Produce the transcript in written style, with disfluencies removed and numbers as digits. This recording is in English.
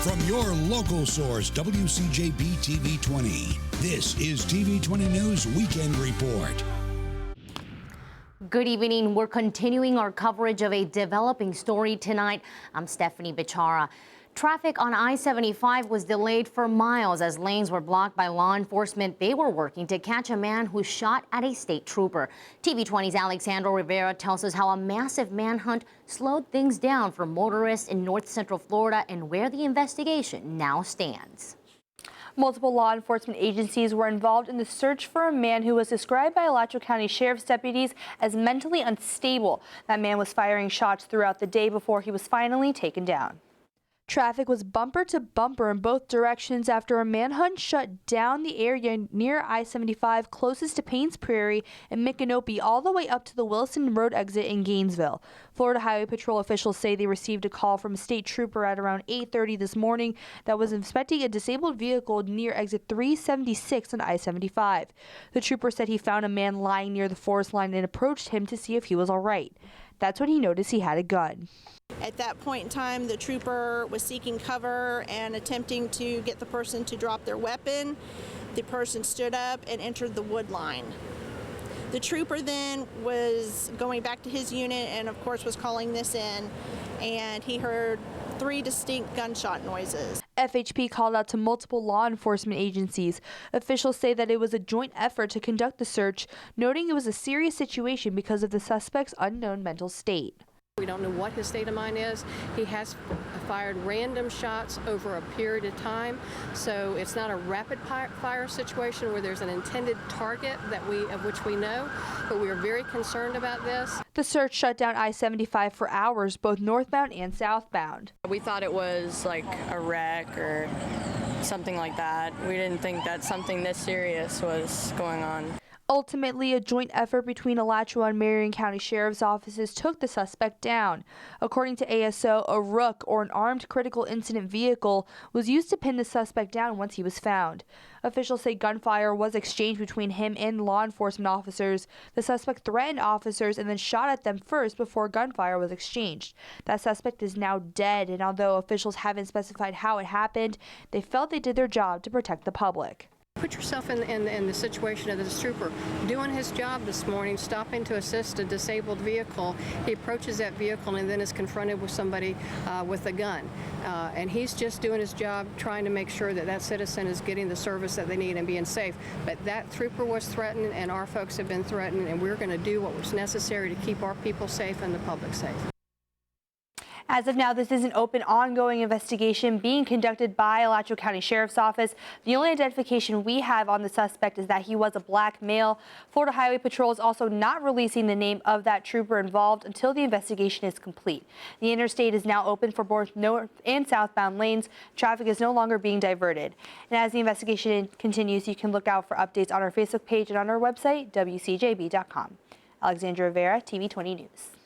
From your local source, WCJB TV 20, this is TV 20 News Weekend Report. Good evening. We're continuing our coverage of a developing story tonight. I'm Stephanie Bichara. Traffic on I-75 was delayed for miles as lanes were blocked by law enforcement. They were working to catch a man who shot at a state trooper. TV 20's Alexandra Rivera tells us how a massive manhunt slowed things down for motorists in north central Florida and where the investigation now stands. Multiple law enforcement agencies were involved in the search for a man who was described by Alachua County Sheriff's deputies as mentally unstable. That man was firing shots throughout the day before he was finally taken down. Traffic was bumper to bumper in both directions after a manhunt shut down the area near I-75 closest to Paynes Prairie and Micanopy all the way up to the Wilson Road exit in Gainesville. Florida Highway Patrol officials say they received a call from a state trooper at around 8:30 this morning that was inspecting a disabled vehicle near exit 376 on I-75. The trooper said he found a man lying near the forest line and approached him to see if he was all right. That's when he noticed he had a gun. At that point in time, the trooper was seeking cover and attempting to get the person to drop their weapon. The person stood up and entered the wood line. The trooper then was going back to his unit and of course was calling this in, and he heard 3 distinct gunshot noises. FHP called out to multiple law enforcement agencies. Officials say that it was a joint effort to conduct the search, noting it was a serious situation because of the suspect's unknown mental state. We don't know what his state of mind is. He has fired random shots over a period of time, so it's not a rapid fire situation where there's an intended target of which we know, but we are very concerned about this. The search shut down I-75 for hours, both northbound and southbound. We thought it was like a wreck or something like that. We didn't think that something this serious was going on. Ultimately, a joint effort between Alachua and Marion County Sheriff's offices took the suspect down. According to ASO, a rook, or an armed critical incident vehicle, was used to pin the suspect down once he was found. Officials say gunfire was exchanged between him and law enforcement officers. The suspect threatened officers and then shot at them first before gunfire was exchanged. That suspect is now dead, and although officials haven't specified how it happened, they felt they did their job to protect the public. Put yourself in the situation of this trooper doing his job this morning, stopping to assist a disabled vehicle. He approaches that vehicle and then is confronted with somebody with a gun. And he's just doing his job, trying to make sure that that citizen is getting the service that they need and being safe. But that trooper was threatened, and our folks have been threatened, and we're going to do what was necessary to keep our people safe and the public safe. As of now, this is an open, ongoing investigation being conducted by Alachua County Sheriff's Office. The only identification we have on the suspect is that he was a black male. Florida Highway Patrol is also not releasing the name of that trooper involved until the investigation is complete. The interstate is now open for both north and southbound lanes. Traffic is no longer being diverted. And as the investigation continues, you can look out for updates on our Facebook page and on our website, WCJB.com. Alexandra Rivera, TV 20 News.